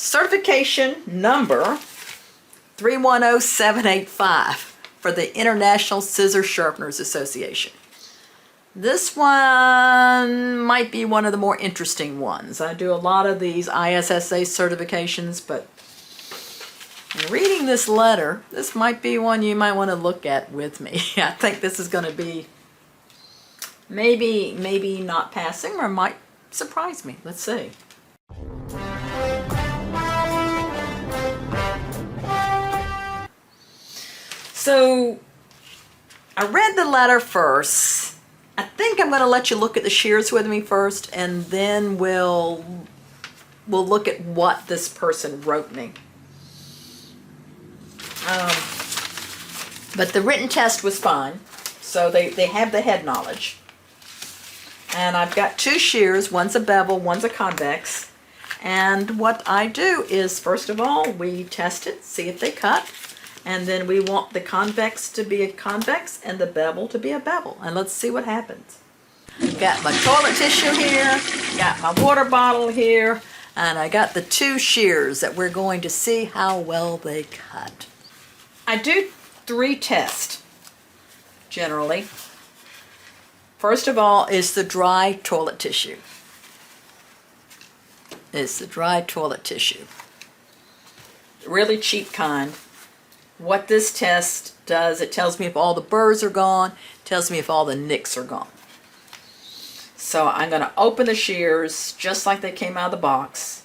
certification number 310785 for the International Scissor Sharpeners Association. This one might be one of the more interesting ones. I do a lot of these ISSA certifications, but reading this letter, this might be one you might want to look at with me. I think this is going to be maybe not passing, or might surprise me. Let's see. So I read the letter first. I think I'm going to let you look at the shears with me first, and then we'll look at what this person wrote me. But the written test was fine, so they have the head knowledge. And I've got two shears, one's a bevel, one's a convex. And what I do is, first of all, we test it, see if they cut. And then we want the convex to be a convex and the bevel to be a bevel. And let's see what happens. Got my toilet tissue here, got my water bottle here, and I got the two shears that we're going to see how well they cut. I do 3 tests, generally. First of all is the dry toilet tissue. It's the dry toilet tissue. Really cheap kind. What this test does, it tells me if all the burrs are gone, tells me if all the nicks are gone. So I'm going to open the shears just like they came out of the box.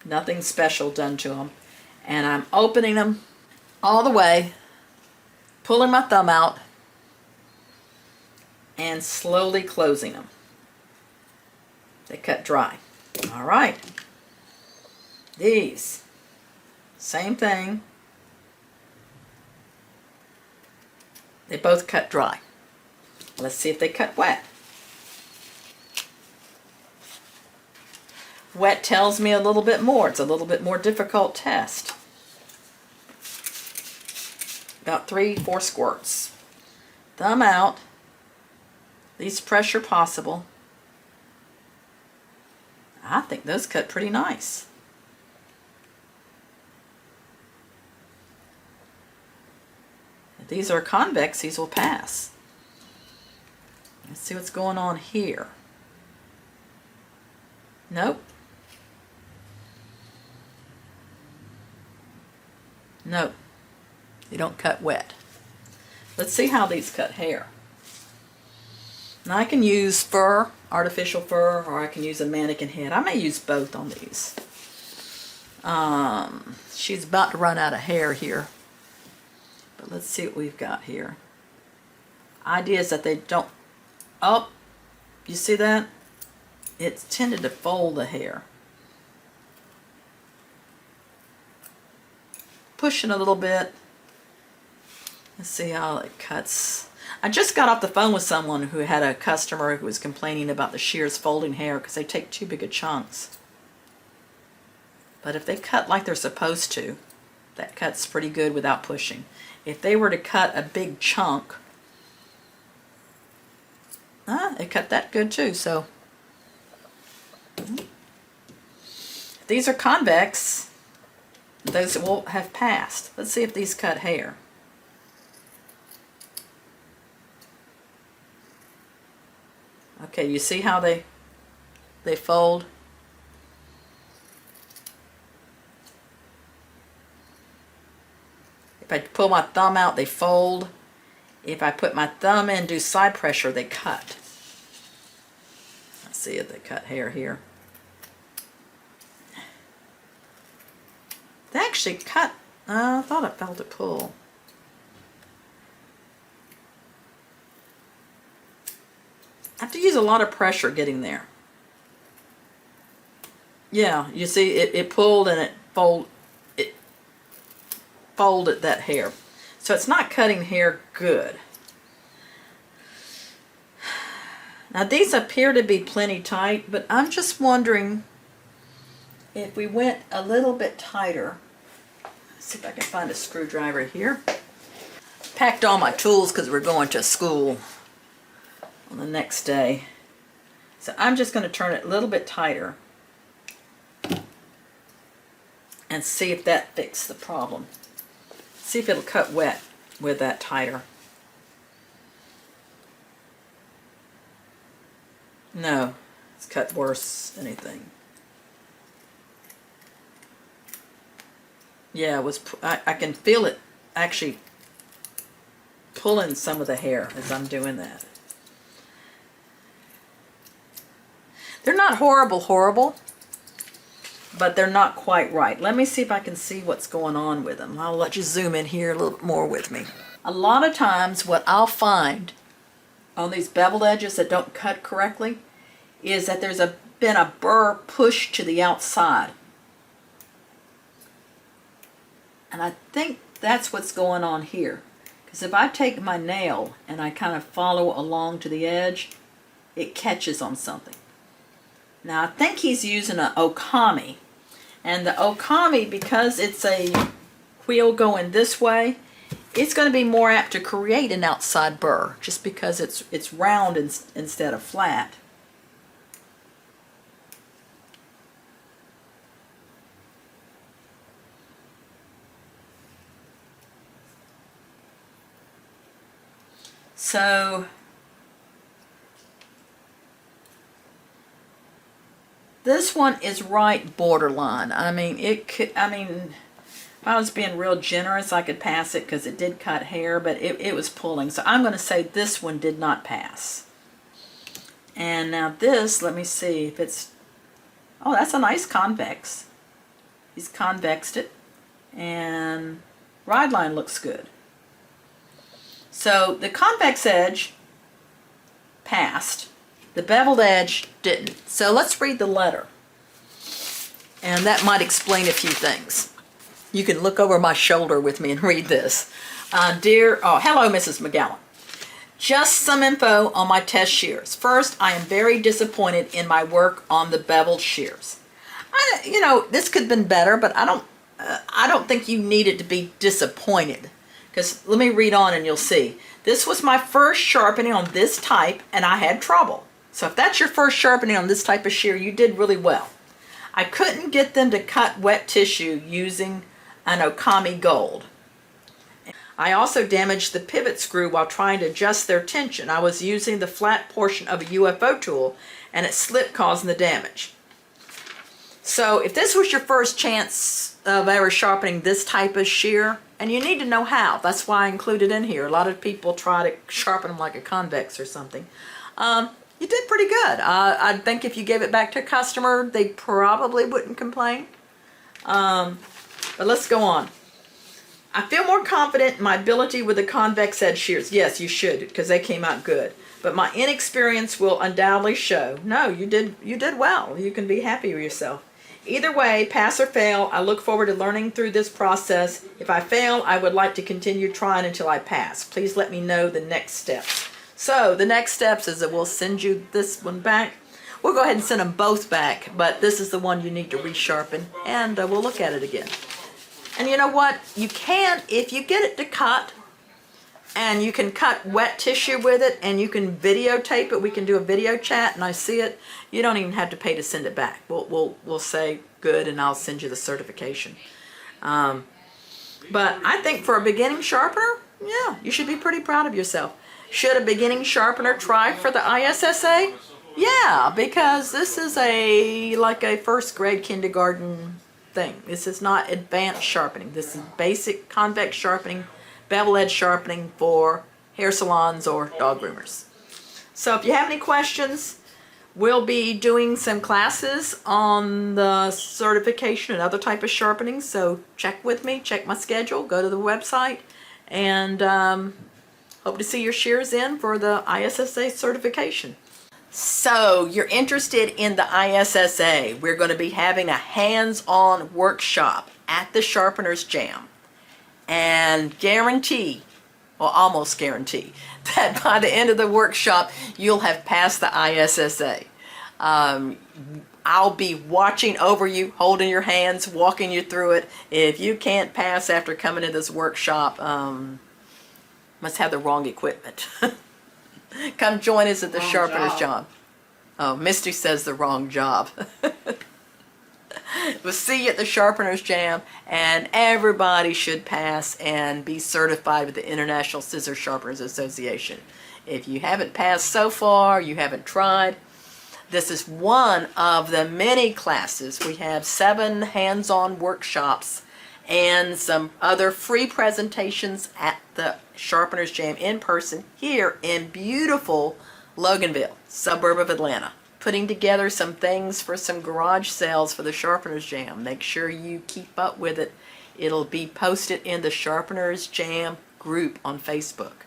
Nothing special done to them. And I'm opening them all the way, pulling my thumb out, and slowly closing them. They cut dry. All right. These, same thing. They both cut dry. Let's see if they cut wet. Wet tells me a little bit more. It's a little bit more difficult test. About 3-4 squirts. Thumb out. Least pressure possible. I think those cut pretty nice. If these are convex, these will pass. Let's see what's going on here. Nope. Nope. They don't cut wet. Let's see how these cut hair. Now I can use fur, artificial fur, or I can use a mannequin head. I may use both on these. She's about to run out of hair here. But let's see what we've got here. Idea is that they don't... Oh, you see that? It's tended to fold the hair. Pushing a little bit. Let's see how it cuts. I just got off the phone with someone who had a customer who was complaining about the shears folding hair because they take too big of chunks. But if they cut like they're supposed to, that cuts pretty good without pushing. If they were to cut a big chunk, it cut that good too. So these are convex. Those will have passed. Let's see if these cut hair. Okay, you see how they fold? If I pull my thumb out, they fold. If I put my thumb in, do side pressure, they cut. Let's see if they cut hair here. They actually cut. I thought I felt it pull. I have to use a lot of pressure getting there. Yeah, you see it pulled and it folded that hair. So it's not cutting hair good. Now these appear to be plenty tight, but I'm just wondering if we went a little bit tighter. Let's see if I can find a screwdriver here. Packed all my tools because we're going to school on the next day. So I'm just going to turn it a little bit tighter. and see if that fixes the problem. See if it'll cut wet with that tighter. No, it's cut worse than anything. Yeah, it was. I can feel it actually pulling some of the hair as I'm doing that. They're not horrible, but they're not quite right. Let me see if I can see what's going on with them. I'll let you zoom in here a little bit more with me. A lot of times what I'll find on these beveled edges that don't cut correctly is that there's been a burr pushed to the outside. And I think that's what's going on here. Because if I take my nail and I kind of follow along to the edge, it catches on something. Now I think he's using an okami. And the okami, because it's a wheel going this way, it's going to be more apt to create an outside burr just because it's round instead of flat. So this one is right borderline. I mean, if I was being real generous, I could pass it because it did cut hair, but it was pulling. So I'm going to say this one did not pass. And now this, let me see if it's, oh, that's a nice convex. He's convexed it, and ride line looks good. So the convex edge passed. The beveled edge didn't. So let's read the letter. And that might explain a few things. You can look over my shoulder with me and read this. Hello, Mrs. Megowan. Just some info on my test shears. First, I am very disappointed in my work on the beveled shears. This could have been better, but I don't think you needed to be disappointed. Because let me read on and you'll see. This was my first sharpening on this type, and I had trouble. So if that's your first sharpening on this type of shear, you did really well. I couldn't get them to cut wet tissue using an okami gold. I also damaged the pivot screw while trying to adjust their tension. I was using the flat portion of a UFO tool, and it slipped, causing the damage. So if this was your first chance of ever sharpening this type of shear, and you need to know how, that's why I included in here. A lot of people try to sharpen them like a convex or something. You did pretty good. I think if you gave it back to a customer, they probably wouldn't complain. But let's go on. I feel more confident in my ability with the convex edge shears. Yes, you should, because they came out good. But my inexperience will undoubtedly show. No, you did well. You can be happy with yourself. Either way, pass or fail, I look forward to learning through this process. If I fail, I would like to continue trying until I pass. Please let me know the next steps. So the next steps is that we'll send you this one back. We'll go ahead and send them both back, but this is the one you need to resharpen, and we'll look at it again. And you know what? You can, if you get it to cut, and you can cut wet tissue with it, and you can videotape it. We can do a video chat, and I see it. You don't even have to pay to send it back. We'll say good, and I'll send you the certification. But I think for a beginning sharpener, yeah, you should be pretty proud of yourself. Should a beginning sharpener try for the ISSA? Yeah, because this is like a first grade kindergarten thing. This is not advanced sharpening. This is basic convex sharpening, bevel edge sharpening for hair salons or dog groomers. So if you have any questions, we'll be doing some classes on the certification and other type of sharpening. So check with me, check my schedule, go to the website, and hope to see your shears in for the ISSA certification. So you're interested in the ISSA. We're going to be having a hands-on workshop at the Sharpeners Jam. And guarantee, well, almost guarantee, that by the end of the workshop, you'll have passed the ISSA. I'll be watching over you, holding your hands, walking you through it. If you can't pass after coming to this workshop, must have the wrong equipment. Come join us at the Sharpener's job. Oh, Mystie says the wrong job. We'll see you at the Sharpeners Jam, and everybody should pass and be certified with the International Scissor Sharpeners Association. If you haven't passed so far, you haven't tried, this is one of the many classes. We have 7 hands-on workshops and some other free presentations at the Sharpeners Jam in person here in beautiful Loganville, suburb of Atlanta. Putting together some things for some garage sales for the Sharpeners Jam. Make sure you keep up with it. It'll be posted in the Sharpeners Jam group on Facebook.